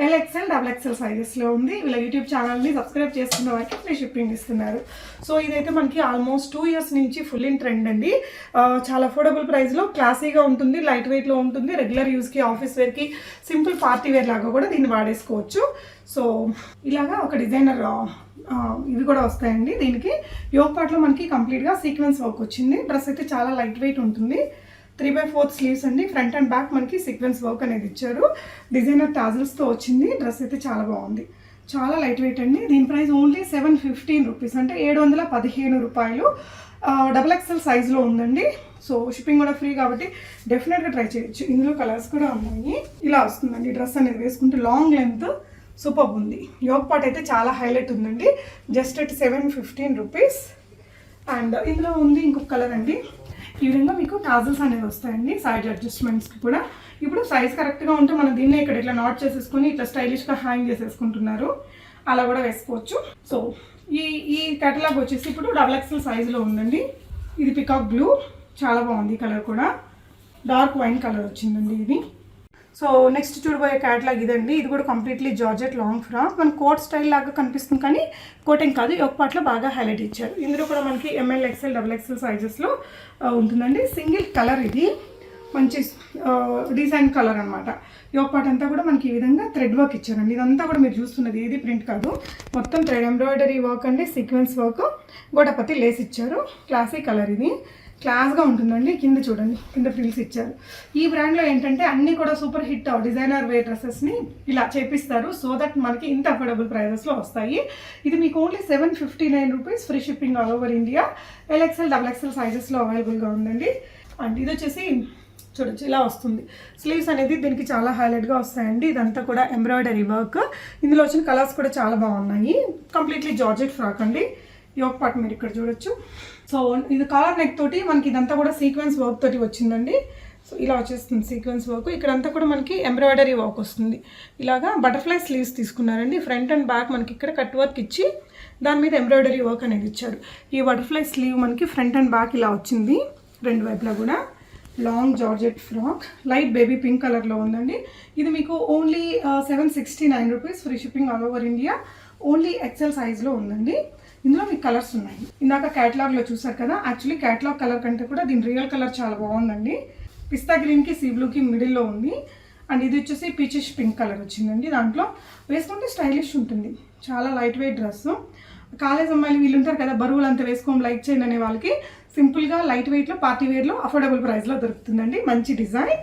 LXL XXL సైజెస్లో ఉంది. వీళ్ళ యూట్యూబ్ ఛానల్ని సబ్స్క్రైబ్ చేసుకున్న వారికి ఫ్రీ షిప్పింగ్ ఇస్తున్నారు. సో ఇదైతే మనకి ఆల్మోస్ట్ 2 ఇయర్స్ నుంచి ఫుల్ ఇన్ ట్రెండ్ అండి. చాలా అఫోర్డబుల్ ప్రైస్లో క్లాసీగా ఉంటుంది, లైట్ వెయిట్లో ఉంటుంది. రెగ్యులర్ యూస్కి, ఆఫీస్ వేర్కి, సింపుల్ పార్టీ వేర్ లాగా కూడా దీన్ని వాడేసుకోవచ్చు. సో ఇలాగా ఒక డిజైనర్ ఇవి కూడా వస్తాయండి. దీనికి యోక్ పార్ట్లో మనకి కంప్లీట్గా సీక్వెన్స్ వర్క్ వచ్చింది. డ్రెస్ అయితే చాలా లైట్ వెయిట్ ఉంటుంది. 3/4 స్లీవ్స్ అండి. ఫ్రంట్ అండ్ బ్యాక్ మనకి సీక్వెన్స్ వర్క్ అనేది ఇచ్చారు. డిజైనర్ టాజిల్స్తో వచ్చింది. డ్రెస్ అయితే చాలా బాగుంది. చాలా లైట్ వెయిట్ అండి. దీని ప్రైస్ ఓన్లీ 715 రూపీస్, అంటే 715 రూపాయలు. XXL సైజ్లో ఉందండి. సో షిప్పింగ్ కూడా ఫ్రీ కాబట్టి డెఫినెట్గా ట్రై చేయొచ్చు. ఇందులో కలర్స్ కూడా ఉన్నాయి. ఇలా వస్తుందండి డ్రెస్ అనేది వేసుకుంటే. లాంగ్ లెంత్ సూపర్ ఉంది. యోక్ పార్ట్ అయితే చాలా హైలైట్ ఉందండి. Just at 715 rupees. అండ్ ఇందులో ఉంది ఇంకొక కలర్ అండి. ఈ విధంగా మీకు టాజిల్స్ అనేవి వస్తాయండి సైడ్ అడ్జస్ట్మెంట్స్కి కూడా. ఇప్పుడు సైజ్ కరెక్ట్గా ఉంటే మనం దీన్ని ఇక్కడ ఇట్లా నాట్ చేసేసుకొని ఇట్లా స్టైలిష్గా హ్యాంగ్ చేసేసుకుంటున్నారు. అలా కూడా వేసుకోవచ్చు. సో ఈ కేటలాగ్ వచ్చేసి ఇప్పుడు XXL సైజులో ఉందండి. ఇది పికాక్ బ్లూ, చాలా బాగుంది కలర్ కూడా. డార్క్ వైన్ కలర్ వచ్చిందండి ఇది. సో నెక్స్ట్ చూడబోయే క్యాటలాగ్ ఇదండి. ఇది కూడా కంప్లీట్లీ జార్జెట్ లాంగ్ ఫ్రాక్. మన కోట్ స్టైల్ లాగా కనిపిస్తుంది కానీ కోటింగ్ కాదు. యోక్ పార్ట్లో బాగా హైలైట్ ఇచ్చారు. ఇందులో కూడా మనకి ML, XL, XXL సైజెస్లో ఉంటుందండి. సింగిల్ కలర్ ఇది. మంచి డిజైన్ కలర్ అనమాట. యోక్ పార్ట్ అంతా కూడా మనకి ఈ విధంగా థ్రెడ్ వర్క్ ఇచ్చారండి. ఇదంతా కూడా మీరు చూస్తున్నది ఏది ప్రింట్ కాదు, మొత్తం థ్రెడ్ ఎంబ్రాయిడరీ వర్క్ అండి. సీక్వెన్స్ వర్క్, గోడపతి లేస్ ఇచ్చారు. క్లాసీ కలర్ ఇది. క్లాస్గా ఉంటుందండి. కింద చూడండి, కింద ఫ్రిల్స్ ఇచ్చారు. ఈ బ్రాండ్లో ఏంటంటే అన్నీ కూడా సూపర్ హిట్ డిజైనర్ వేర్ డ్రెస్సెస్ని ఇలా చేపిస్తారు. సో దట్ మనకి ఇంత అఫోర్డబుల్ ప్రైజెస్లో వస్తాయి. ఇది మీకు only 759 rupees. Free shipping all over India. LXL XXL సైజెస్లో అవైలబుల్గా ఉందండి. అండ్ ఇది వచ్చేసి చూడొచ్చు ఇలా వస్తుంది. స్లీవ్స్ అనేది దీనికి చాలా హైలైట్గా వస్తాయండి. ఇదంతా కూడా ఎంబ్రాయిడరీ వర్క్. ఇందులో వచ్చిన కలర్స్ కూడా చాలా బాగున్నాయి. కంప్లీట్లీ జార్జెట్ ఫ్రాక్ అండి. యోక్ పార్ట్ మీరు ఇక్కడ చూడొచ్చు. సో ఇది కాలర్ నెక్ తోటి మనకి ఇదంతా కూడా సీక్వెన్స్ వర్క్ తోటి వచ్చిందండి. సో ఇలా వచ్చేస్తుంది సీక్వెన్స్ వర్క్. ఇక్కడంతా కూడా మనకి ఎంబ్రాయిడరీ వర్క్ వస్తుంది. ఇలాగా బటర్ఫ్లై స్లీవ్స్ తీసుకున్నారండి. ఫ్రంట్ అండ్ బ్యాక్ మనకి ఇక్కడ కట్ వర్క్ ఇచ్చి దాని మీద ఎంబ్రాయిడరీ వర్క్ అనేది ఇచ్చారు. ఈ బటర్ఫ్లై స్లీవ్ మనకి ఫ్రంట్ అండ్ బ్యాక్ ఇలా వచ్చింది. రెండు వైపులా కూడా long georgette frock. Light baby pink కలర్లో ఉందండి. ఇది మీకు only 769 rupees. Free shipping all over India. Only XL సైజ్లో ఉందండి. ఇందులో మీకు కలర్స్ ఉన్నాయి. ఇందాక క్యాటలాగ్లో చూసారు కదా. యాక్చువల్లీ క్యాటలాగ్ కలర్ కంటే కూడా దీని రియల్ కలర్ చాలా బాగుందండి. పిస్తా గ్రీన్కి సీ బ్లూకి మిడిల్లో ఉంది. అండ్ ఇది వచ్చేసి పీచిష్ పింక్ కలర్ వచ్చిందండి. దాంట్లో వేసుకుంటే స్టైలిష్ ఉంటుంది. చాలా లైట్ వెయిట్ డ్రెస్. కాలేజ్ అమ్మాయిలు వీళ్ళు ఉంటారు కదా, బరువులు అంతా వేసుకోం లైట్ చేయండి అనే వాళ్ళకి సింపుల్గా లైట్ వెయిట్లో పార్టీ వేర్లో అఫోర్డబుల్ ప్రైస్లో దొరుకుతుందండి. మంచి డిజైన్.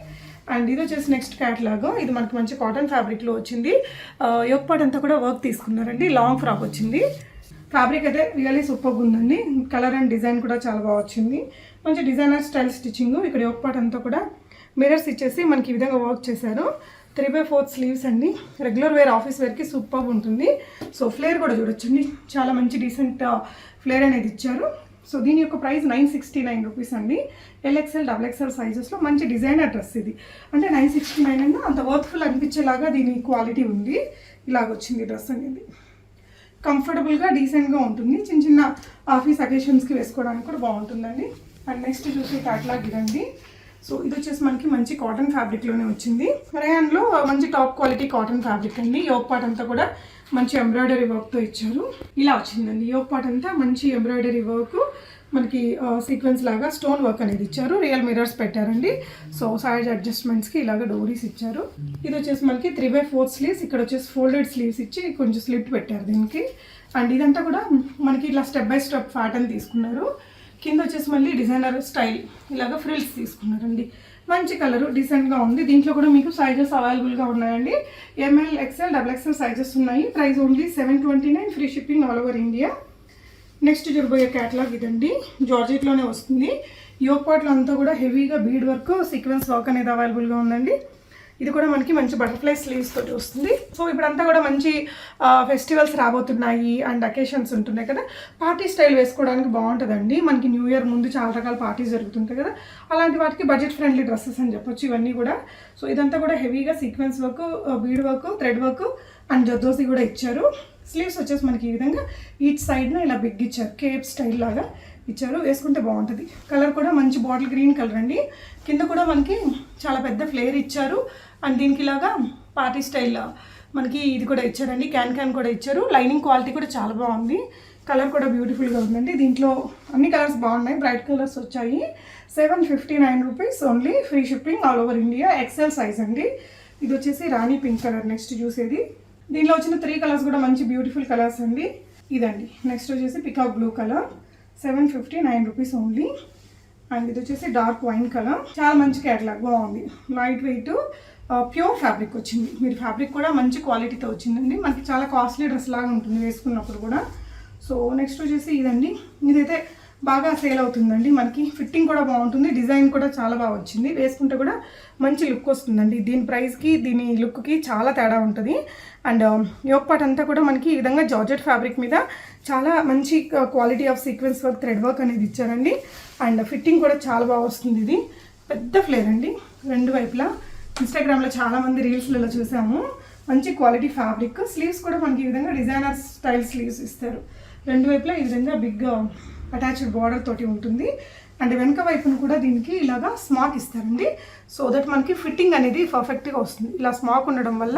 అండ్ ఇది వచ్చేసి నెక్స్ట్ క్యాటలాగ్. ఇది మనకి మంచి కాటన్ ఫ్యాబ్రిక్లో వచ్చింది. యోక్ పార్ట్ అంతా కూడా వర్క్ తీసుకున్నారండి. లాంగ్ ఫ్రాక్ వచ్చింది. ఫ్యాబ్రిక్ అయితే రియల్లీ సూపర్గా ఉందండి. కలర్ అండ్ డిజైన్ కూడా చాలా బాగా వచ్చింది. మంచి డిజైనర్ స్టైల్ స్టిచ్చింగ్. ఇక్కడ యోక్ పార్ట్ అంతా కూడా మిరర్స్ ఇచ్చేసి మనకి ఈ విధంగా వర్క్ చేశారు. 3/4 స్లీవ్స్ అండి. రెగ్యులర్ వేర్, ఆఫీస్ వేర్కి సూపర్గా ఉంటుంది. సో ఫ్లేర్ కూడా చూడొచ్చండి. చాలా మంచి డీసెంట్ ఫ్లేర్ అనేది ఇచ్చారు. సో దీని యొక్క ప్రైస్ 969 రూపీస్ అండి. LXL XXL సైజెస్లో మంచి డిజైనర్ డ్రెస్ ఇది. అంటే 969 అన్నా అంత వర్త్ఫుల్ అనిపించేలాగా దీని క్వాలిటీ ఉంది. ఇలాగొచ్చింది డ్రెస్ అనేది. కంఫర్టబుల్గా డీసెంట్గా ఉంటుంది. చిన్న చిన్న ఆఫీస్ అకేషన్స్కి వేసుకోవడానికి కూడా బాగుంటుందండి. అండ్ నెక్స్ట్ చూసి క్యాటలాగ్ ఇదండి. సో ఇది వచ్చేసి మనకి మంచి కాటన్ ఫ్యాబ్రిక్లోనే వచ్చింది. రేయాన్లో మంచి టాప్ క్వాలిటీ కాటన్ ఫ్యాబ్రిక్ అండి. యోక్ పార్ట్ అంతా కూడా మంచి ఎంబ్రాయిడరీ వర్క్తో ఇచ్చారు. ఇలా వచ్చిందండి యోక్ పార్ట్ అంతా మంచి ఎంబ్రాయిడరీ వర్క్, మనకి సీక్వెన్స్ లాగా స్టోన్ వర్క్ అనేది ఇచ్చారు. రియల్ మిరర్స్ పెట్టారండి. సో సైజ్ అడ్జస్ట్మెంట్స్కి ఇలాగ డోరీస్ ఇచ్చారు. ఇది వచ్చేసి మనకి 3/4 స్లీవ్స్, ఇక్కడ వచ్చేసి ఫోల్డెడ్ స్లీవ్స్ ఇచ్చి కొంచెం స్లిట్ పెట్టారు దీనికి. అండ్ ఇదంతా కూడా మనకి ఇట్లా స్టెప్ బై స్టెప్ ప్యాటర్న్ తీసుకున్నారు. కింద వచ్చేసి మళ్ళీ డిజైనర్ స్టైల్ ఇలాగ ఫ్రిల్స్ తీసుకున్నారండి. మంచి కలరు, డీసెంట్గా ఉంది. దీంట్లో కూడా మీకు సైజెస్ అవైలబుల్గా ఉన్నాయండి. ML, XL, XXL సైజెస్ ఉన్నాయి. Price only 729, free shipping all over India. Next చూడబోయే క్యాటలాగ్ ఇదండి. జార్జెట్లోనే వస్తుంది. యోక్ పార్ట్లో అంతా కూడా హెవీగా బీడ్ వర్క్, సీక్వెన్స్ వర్క్ అనేది అవైలబుల్గా ఉందండి. ఇది కూడా మనకి మంచి బటర్ఫ్లై స్లీవ్స్ తోటి వస్తుంది. సో ఇప్పుడంతా కూడా మంచి ఫెస్టివల్స్ రాబోతున్నాయి అండ్ అకేషన్స్ ఉంటున్నాయి కదా, పార్టీ స్టైల్ వేసుకోవడానికి బాగుంటుందండి. మనకి న్యూ ఇయర్ ముందు చాలా రకాల పార్టీస్ జరుగుతుంటాయి కదా, అలాంటి వాటికి బడ్జెట్ ఫ్రెండ్లీ డ్రెస్సెస్ అని చెప్పొచ్చు ఇవన్నీ కూడా. సో ఇదంతా కూడా హెవీగా sequence work, bead work, thread work and zardozi కూడా ఇచ్చారు. స్లీవ్స్ వచ్చేసి మనకి ఈ విధంగా ఈచ్ సైడ్న ఇలా బిగ్ ఇచ్చారు, కేప్ స్టైల్ లాగా ఇచ్చారు. వేసుకుంటే బాగుంటుంది. కలర్ కూడా మంచి బాటిల్ గ్రీన్ కలర్ అండి. కింద కూడా మనకి చాలా పెద్ద ఫ్లేర్ ఇచ్చారు. అండ్ దీనికి ఇలాగా పార్టీ స్టైల్ మనకి ఇది కూడా ఇచ్చారండి. క్యాన్ కూడా ఇచ్చారు. లైనింగ్ క్వాలిటీ కూడా చాలా బాగుంది. కలర్ కూడా బ్యూటిఫుల్గా ఉందండి. దీంట్లో అన్ని కలర్స్ బాగున్నాయి, బ్రైట్ కలర్స్ వచ్చాయి. 759 rupees only, free shipping all over India. XL size అండి. ఇది వచ్చేసి రాణి పింక్ కలర్ నెక్స్ట్ చూసేది. దీనిలో వచ్చిన 3 కలర్స్ కూడా మంచి బ్యూటిఫుల్ కలర్స్ అండి. ఇదండి నెక్స్ట్ వచ్చేసి peacock blue colour, 759 rupees only. And ఇది వచ్చేసి డార్క్ వైన్ కలర్, చాలా మంచి క్యాటలాగ్, బాగుంది. లైట్ వెయిట్ ప్యూర్ ఫ్యాబ్రిక్ వచ్చింది. మీరు ఫ్యాబ్రిక్ కూడా మంచి క్వాలిటీతో వచ్చిందండి. మనకి చాలా కాస్ట్లీ డ్రెస్ లాగా ఉంటుంది వేసుకున్నప్పుడు కూడా. సో నెక్స్ట్ వచ్చేసి ఇదండి. ఇదైతే బాగా సేల్ అవుతుందండి. మనకి ఫిట్టింగ్ కూడా బాగుంటుంది, డిజైన్ కూడా చాలా బాగా వచ్చింది. వేసుకుంటే కూడా మంచి లుక్ వస్తుందండి. దీని ప్రైస్కి దీని లుక్కి చాలా తేడా ఉంటుంది. అండ్ యోక్ పార్ట్ అంతా కూడా మనకి ఈ విధంగా జార్జెట్ ఫ్యాబ్రిక్ మీద చాలా మంచి quality of sequence work, thread work అనేది ఇచ్చారండి. అండ్ ఫిట్టింగ్ కూడా చాలా బాగా వస్తుంది. ఇది పెద్ద ఫ్లేర్ అండి రెండు వైపులా. ఇన్స్టాగ్రామ్లో చాలామంది రీల్స్లలో చూసాము. మంచి క్వాలిటీ ఫ్యాబ్రిక్. స్లీవ్స్ కూడా మనకి ఈ విధంగా డిజైనర్ స్టైల్ స్లీవ్స్ ఇస్తారు. రెండు వైపులా ఈ విధంగా బిగ్ అటాచ్డ్ బార్డర్ తోటి ఉంటుంది. అండ్ వెనక వైపును కూడా దీనికి ఇలాగా స్మాక్ ఇస్తారండి. సో దట్ మనకి ఫిట్టింగ్ అనేది పర్ఫెక్ట్గా వస్తుంది. ఇలా స్మాక్ ఉండడం వల్ల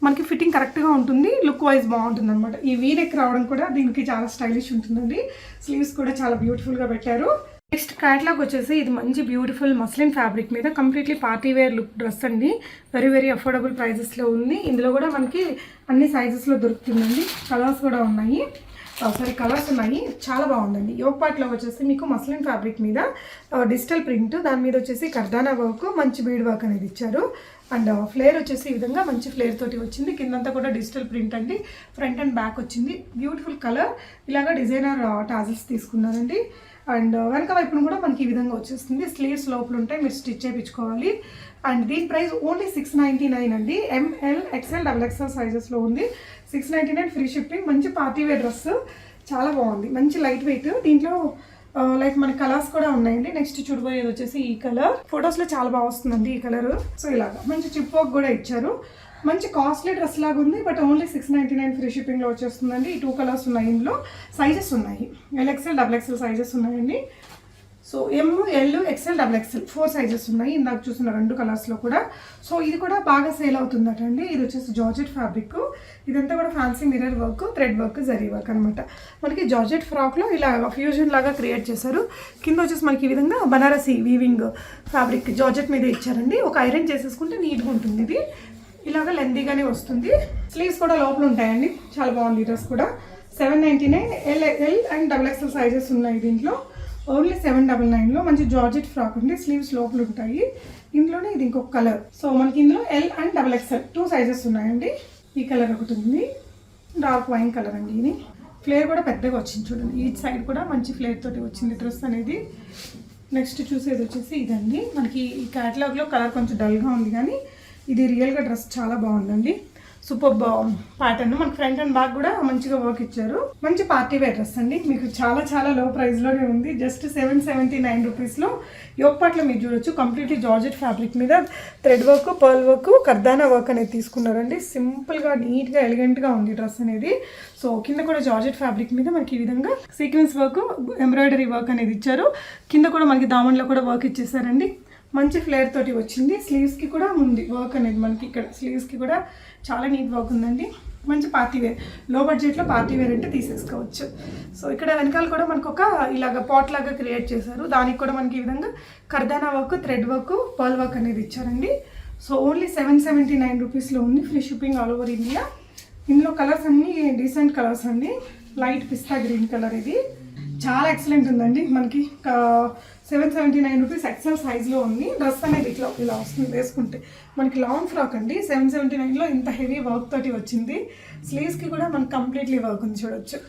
మనకి ఫిట్టింగ్ కరెక్ట్గా ఉంటుంది, లుక్ వైజ్ బాగుంటుంది అనమాట. ఈ వీ నెక్ రావడం కూడా దీనికి చాలా స్టైలిష్ ఉంటుందండి. స్లీవ్స్ కూడా చాలా బ్యూటిఫుల్గా పెట్టారు. నెక్స్ట్ క్యాటలాగ్ వచ్చేసి ఇది మంచి బ్యూటిఫుల్ మస్లిన్ ఫ్యాబ్రిక్ మీద completely party wear look dress అండి. వెరీ వెరీ అఫోర్డబుల్ ప్రైజెస్లో ఉంది. ఇందులో కూడా మనకి అన్ని సైజెస్లో దొరుకుతుందండి. కలర్స్ కూడా ఉన్నాయి, కలర్స్ ఉన్నాయి. చాలా బాగుందండి. యోక్ పార్ట్లో వచ్చేసి మీకు మస్లిన్ ఫ్యాబ్రిక్ మీద డిజిటల్ ప్రింట్, దాని మీద వచ్చేసి కర్దానా వర్క్, మంచి బీడ్ వర్క్ అనేది ఇచ్చారు. అండ్ ఫ్లేర్ వచ్చేసి ఈ విధంగా మంచి ఫ్లేర్ తోటి వచ్చింది. కిందంతా కూడా డిజిటల్ ప్రింట్ అండి. ఫ్రంట్ అండ్ బ్యాక్ వచ్చింది. Beautiful colour. ఇలాగా డిజైనర్ టాజిల్స్ తీసుకున్నారండి. అండ్ వెనక వైపును కూడా మనకి ఈ విధంగా వచ్చేస్తుంది. స్లీవ్స్ లోపల ఉంటాయి, మీరు స్టిచ్ చేయించుకోవాలి. అండ్ దీని ప్రైస్ ఓన్లీ 699 అండి. ML, XL, XXL సైజెస్లో ఉంది. 699 ఫ్రీ షిప్పింగ్. మంచి పార్టీ వేర్ డ్రెస్, చాలా బాగుంది. మంచి లైట్ వెయిట్. దీంట్లో లైక్ మన కలర్స్ కూడా ఉన్నాయండి. నెక్స్ట్ చూడబోయేది వచ్చేసి ఈ కలర్. ఫొటోస్లో చాలా బాగా వస్తుందండి ఈ కలర్. సో ఇలాగా మంచి చిప్ వర్క్ కూడా ఇచ్చారు. మంచి కాస్ట్లీ డ్రెస్ లాగా ఉంది. బట్ ఓన్లీ 699 ఫ్రీ షిప్పింగ్లో వచ్చేస్తుందండి. ఈ 2 కలర్స్ ఉన్నాయి. ఇందులో సైజెస్ ఉన్నాయి. LXL, XXL సైజెస్ ఉన్నాయండి. So ML, XL, XXL 4 sizes ఉన్నాయి. ఇందాక చూసిన 2 కలర్స్లో కూడా. సో ఇది కూడా బాగా సేల్ అవుతుందట అండి. ఇది వచ్చేసి జార్జెట్ ఫ్యాబ్రిక్. ఇదంతా కూడా fancy mirror work, thread work, zari work అనమాట. మనకి జార్జెట్ ఫ్రాక్లో ఇలా ఫ్యూజన్ లాగా క్రియేట్ చేశారు. కింద వచ్చేసి మనకి ఈ విధంగా బనారసి వీవింగ్ ఫ్యాబ్రిక్ జార్జెట్ మీద ఇచ్చారండి. ఒక ఐరన్ చేసేసుకుంటే నీట్గా ఉంటుంది. ఇది ఇలాగ లెందీగానే వస్తుంది. స్లీవ్స్ కూడా లోపల ఉంటాయండి. చాలా బాగుంది ఈ డ్రెస్ కూడా. 799. L అండ్ XXL సైజెస్ ఉన్నాయి దీంట్లో. ఓన్లీ 799లో మంచి జార్జెట్ ఫ్రాక్ అండి. స్లీవ్స్ లోపల ఉంటాయి. ఇందులోనే ఇది ఇంకొక కలర్. సో మనకి ఇందులో L అండ్ XXL 2 సైజెస్ ఉన్నాయండి. ఈ కలర్ ఒకటి ఉంది, డార్క్ వైన్ కలర్ అండి. ఇది ఫ్లేర్ కూడా పెద్దగా వచ్చింది చూడండి. ఈ సైడ్ కూడా మంచి ఫ్లేర్ తోటి వచ్చింది డ్రెస్ అనేది. నెక్స్ట్ చూసేది వచ్చేసి ఇదండి. మనకి ఈ క్యాటలాగ్లో కలర్ కొంచెం డల్గా ఉంది, కానీ ఇది రియల్గా డ్రెస్ చాలా బాగుందండి. Super pattern. మనకి ఫ్రంట్ అండ్ బ్యాక్ కూడా మంచిగా వర్క్ ఇచ్చారు. మంచి పార్టీ వేర్ డ్రెస్ అండి. మీకు చాలా చాలా లో ప్రైస్లోనే ఉంది. జస్ట్ 779 రూపీస్లో. యోక్ పార్ట్లో మీరు చూడొచ్చు కంప్లీట్లీ జార్జెట్ ఫ్యాబ్రిక్ మీద thread work, pearl work, kardana work అనేది తీసుకున్నారండి. సింపుల్గా, నీట్గా, ఎలిగెంట్గా ఉంది డ్రెస్ అనేది. సో కింద కూడా జార్జెట్ ఫ్యాబ్రిక్ మీద మనకి ఈ విధంగా సీక్వెన్స్ వర్క్, ఎంబ్రాయిడరీ వర్క్ అనేది ఇచ్చారు. కింద కూడా మనకి దామన్లో కూడా వర్క్ ఇచ్చేసారండి. మంచి ఫ్లేర్ తోటి వచ్చింది. స్లీవ్స్కి కూడా ఉంది వర్క్ అనేది మనకి, ఇక్కడ స్లీవ్స్కి కూడా చాలా నీట్ వర్క్ ఉందండి. మంచి పార్టీ వేర్, లో బడ్జెట్లో పార్టీ వేర్ అంటే తీసేసుకోవచ్చు. సో ఇక్కడ వెనకాల కూడా మనకు ఒక ఇలాగ పాట్ లాగా క్రియేట్ చేశారు. దానికి కూడా మనకి ఈ విధంగా kardana work, thread work, pearl work అనేది ఇచ్చారండి. సో ఓన్లీ 779 రూపీస్లో ఉంది, free shipping all over India. ఇందులో కలర్స్ అన్నీ డీసెంట్ కలర్స్ అండి. లైట్ పిస్తా గ్రీన్ కలర్, ఇది చాలా ఎక్సలెంట్ ఉందండి. మనకి 779 రూపీస్ ఎక్సెల్ సైజ్లో ఉంది. డ్రెస్ అనేది ఇలా వస్తుంది వేసుకుంటే. మనకి లాంగ్ ఫ్రాక్ అండి, 779లో ఇంత హెవీ వర్క్ తోటి వచ్చింది. స్లీవ్స్కి కూడా మనకి కంప్లీట్లీ వర్క్ ఉంది చూడొచ్చు.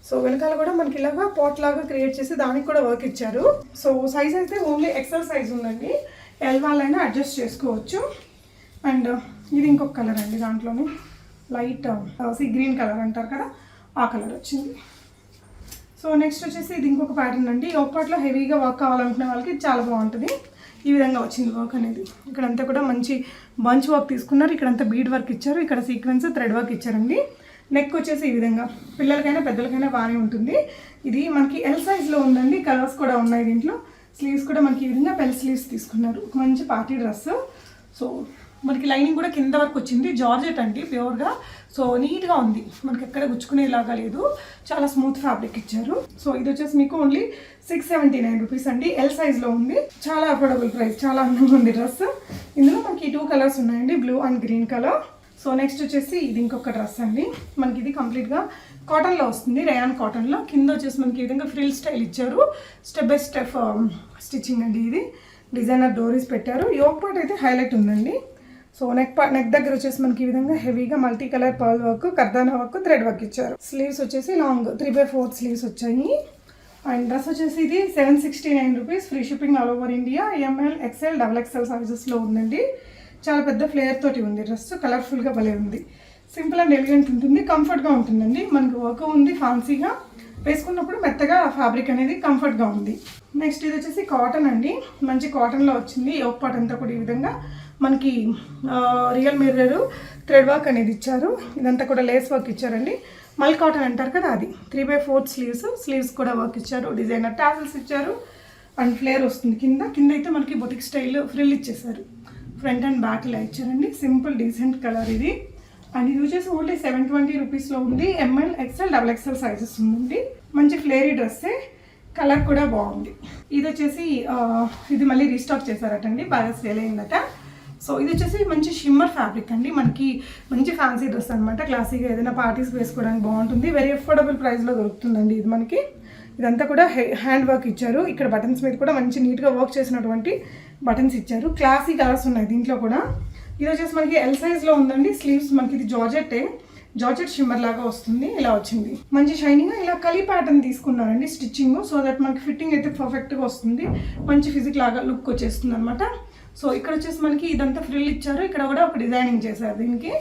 సో వెనకాల కూడా మనకి ఇలాగా పాట్ లాగా క్రియేట్ చేసి దానికి కూడా వర్క్ ఇచ్చారు. సో సైజ్ అయితే ఓన్లీ ఎక్సెల్ సైజ్ ఉందండి, ఎల్ వాళ్ళైనా అడ్జస్ట్ చేసుకోవచ్చు. అండ్ ఇది ఇంకొక కలర్ అండి, దాంట్లోనే లైట్ సీ గ్రీన్ కలర్ అంటారు కదా, ఆ కలర్ వచ్చింది. సో నెక్స్ట్ వచ్చేసి ఇది ఇంకొక ప్యాటర్న్ అండి. ఒక పాటలో హెవీగా వర్క్ కావాలనుకునే వాళ్ళకి చాలా బాగుంటుంది. ఈ విధంగా వచ్చింది వర్క్ అనేది. ఇక్కడంతా కూడా మంచి బంచ్ వర్క్ తీసుకున్నారు. ఇక్కడంతా బీడ్ వర్క్ ఇచ్చారు, ఇక్కడ సీక్వెన్స్ థ్రెడ్ వర్క్ ఇచ్చారండి. నెక్ వచ్చేసి ఈ విధంగా పిల్లలకైనా పెద్దలకైనా బాగానే ఉంటుంది. ఇది మనకి ఎల్ సైజ్లో ఉందండి, కలర్స్ కూడా ఉన్నాయి దీంట్లో. స్లీవ్స్ కూడా మనకి ఈ విధంగా పెల్ స్లీవ్స్ తీసుకున్నారు. ఒక మంచి పార్టీ డ్రెస్. సో మనకి లైనింగ్ కూడా కింద వరకు వచ్చింది, జార్జెట్ అండి ప్యూర్గా. సో నీట్గా ఉంది, మనకి ఎక్కడ గుచ్చుకునేలాగా లేదు, చాలా స్మూత్ ఫ్యాబ్రిక్ ఇచ్చారు. సో ఇది వచ్చేసి మీకు ఓన్లీ 679 రూపీస్ అండి, ఎల్ సైజ్లో ఉంది. చాలా అఫోర్డబుల్ ప్రైస్, చాలా అందంగా ఉంది డ్రెస్. ఇందులో మనకి 2 కలర్స్ ఉన్నాయండి, blue and green colour. So next వచ్చేసి ఇది ఇంకొక డ్రెస్ అండి. మనకి ఇది కంప్లీట్గా కాటన్లో వస్తుంది, రేయాన్ కాటన్లో. కింద వచ్చేసి మనకి ఈ విధంగా ఫ్రిల్ స్టైల్ ఇచ్చారు, స్టెప్ బై స్టెప్ స్టిచ్చింగ్ అండి. ఇది డిజైనర్ డోరీస్ పెట్టారు. యోక్ పార్ట్ అయితే హైలైట్ ఉందండి. సో నెక్ దగ్గర వచ్చేసి మనకి ఈ విధంగా హెవీగా multi colour pearl work, kardana work, thread work ఇచ్చారు. స్లీవ్స్ వచ్చేసి లాంగ్ 3/4 స్లీవ్స్ వచ్చాయి. అండ్ డ్రెస్ వచ్చేసి ఇది 769 rupees, free shipping all over India. M L, XL, XXL సైజెస్లో ఉందండి. చాలా పెద్ద ఫ్లేయర్ తోటి ఉంది డ్రెస్, కలర్ఫుల్గా భలే ఉంది. సింపుల్ అండ్ ఎలిగెంట్ ఉంటుంది, కంఫర్ట్గా ఉంటుందండి. మనకి వర్క్ ఉంది ఫ్యాన్సీగా, వేసుకున్నప్పుడు మెత్తగా ఫ్యాబ్రిక్ అనేది కంఫర్ట్గా ఉంది. నెక్స్ట్ ఇది వచ్చేసి కాటన్ అండి, మంచి కాటన్లో వచ్చింది. యోక్ పార్ట్ అంతా కూడా ఈ విధంగా మనకి రియల్ మిర్రర్ థ్రెడ్ వర్క్ అనేది ఇచ్చారు. ఇదంతా కూడా లేస్ వర్క్ ఇచ్చారండి. మల్ కాటన్ అంటారు కదా, అది 3/4 స్లీవ్స్ కూడా వర్క్ ఇచ్చారు. డిజైనర్ టాసిల్స్ ఇచ్చారు అండ్ ఫ్లేర్ వస్తుంది కింద అయితే మనకి బొటిక్ స్టైల్ ఫ్రిల్ ఇచ్చేసారు. ఫ్రంట్ అండ్ బ్యాక్ ఇలా ఇచ్చారండి. సింపుల్ డీసెంట్ కలర్ ఇది. అండ్ ఇది వచ్చేసి ఓన్లీ 720 రూపీస్లో ఉంది. ఎంఎల్, XL, XXL సైజెస్ ఉందండి. మంచి ఫ్లేరీ డ్రెస్సే, కలర్ కూడా బాగుంది. ఇది వచ్చేసి ఇది మళ్ళీ రీస్టాక్ చేశారటండి, బాగా సేల్ అయిందట. సో ఇది వచ్చేసి మంచి షిమ్మర్ ఫ్యాబ్రిక్ అండి, మనకి మంచి ఫ్యాన్సీ డ్రెస్ అనమాట. క్లాసీగా ఏదైనా పార్టీస్ వేసుకోవడానికి బాగుంటుంది. వెరీ అఫోర్డబుల్ ప్రైస్లో దొరుకుతుందండి ఇది మనకి. ఇదంతా కూడా హ్యాండ్ వర్క్ ఇచ్చారు. ఇక్కడ బటన్స్ మీద కూడా మంచి నీట్గా వర్క్ చేసినటువంటి బటన్స్ ఇచ్చారు. క్లాసీ కలర్స్ ఉన్నాయి దీంట్లో కూడా. ఇది వచ్చేసి మనకి ఎల్ సైజ్లో ఉందండి. స్లీవ్స్ మనకి ఇది జార్జెట్ షిమ్మర్ లాగా వస్తుంది, ఇలా వచ్చింది. మంచి షైనింగ్గా ఇలా కలీ ప్యాటర్న్ తీసుకున్నారండి స్టిచ్చింగ్, సో దట్ మనకి ఫిట్టింగ్ అయితే పర్ఫెక్ట్గా వస్తుంది. మంచి ఫిజిక్ లాగా లుక్ వచ్చేస్తుంది అనమాట. సో ఇక్కడ వచ్చేసి మనకి ఇదంతా ఫ్రిల్ ఇచ్చారు, ఇక్కడ కూడా ఒక డిజైనింగ్ చేశారు. దీనికి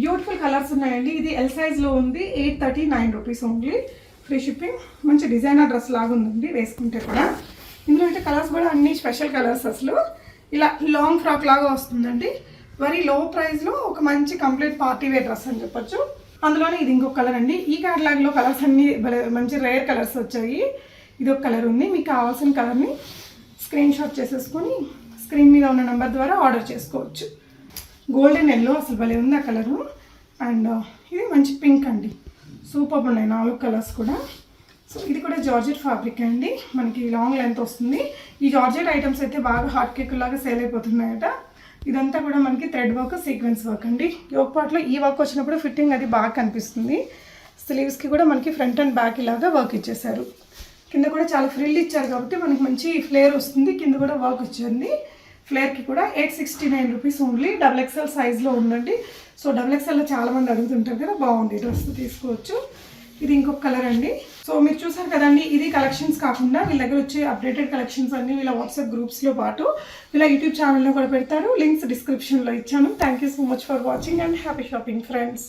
బ్యూటిఫుల్ కలర్స్ ఉన్నాయండి. ఇది ఎల్ సైజ్లో ఉంది, 839 రూపీస్ ఓన్లీ, ఫ్రీ షిప్పింగ్. మంచి డిజైనర్ డ్రెస్ లాగా ఉందండి వేసుకుంటే కూడా. ఇందులో అయితే కలర్స్ కూడా అన్ని స్పెషల్ కలర్స్. అసలు ఇలా లాంగ్ ఫ్రాక్ లాగా వస్తుందండి. వెరీ లో ప్రైస్లో ఒక మంచి కంప్లీట్ పార్టీ వేర్ డ్రెస్ అని చెప్పొచ్చు. అందులోనే ఇది ఇంకొక కలర్ అండి. ఈ క్యాటలాగ్లో కలర్స్ అన్ని మంచి రేర్ కలర్స్ వచ్చాయి. ఇది ఒక కలర్ ఉంది. మీకు కావాల్సిన కలర్ని స్క్రీన్ షాట్ చేసేసుకొని స్క్రీన్ మీద ఉన్న నెంబర్ ద్వారా ఆర్డర్ చేసుకోవచ్చు. గోల్డెన్ ఎల్లో అసలు భలే ఉంది ఆ కలరు. అండ్ ఇది మంచి పింక్ అండి, సూపర్ ఉన్నాయి 4 కలర్స్ కూడా. సో ఇది కూడా జార్జెట్ ఫ్యాబ్రిక్ అండి, మనకి లాంగ్ లెంత్ వస్తుంది. ఈ జార్జెట్ ఐటమ్స్ అయితే బాగా హాట్ కేక్ లాగా సేల్ అయిపోతున్నాయట. ఇదంతా కూడా మనకి థ్రెడ్ వర్క్, సీక్వెన్స్ వర్క్ అండి. యోక్ పార్ట్లో ఈ వర్క్ వచ్చినప్పుడు ఫిట్టింగ్ అది బాగా కనిపిస్తుంది. స్లీవ్స్కి కూడా మనకి ఫ్రంట్ అండ్ బ్యాక్ ఇలాగా వర్క్ ఇచ్చేసారు. కింద కూడా చాలా ఫ్రిల్ ఇచ్చారు కాబట్టి మనకి మంచి ఫ్లేర్ వస్తుంది. కింద కూడా వర్క్ వచ్చింది. ఫ్లేర్కి కూడా 869 రూపీస్ ఓన్లీ, XXL సైజ్లో ఉందండి. సో XXLలో చాలామంది అడుగుతుంటారు కదా, బాగుంది డ్రెస్ తీసుకోవచ్చు. ఇది ఇంకొక కలర్ అండి. సో మీరు చూసారు కదండి, ఇది కలెక్షన్స్ కాకుండా వీళ్ళ దగ్గర వచ్చే అప్డేటెడ్ కలెక్షన్స్ అన్ని వీళ్ళ వాట్సాప్ గ్రూప్స్లో పాటు వీళ్ళ యూట్యూబ్ ఛానల్లో కూడా పెడతారు. లింక్స్ డిస్క్రిప్షన్లో ఇచ్చాను. Thank you so much for watching and happy shopping friends.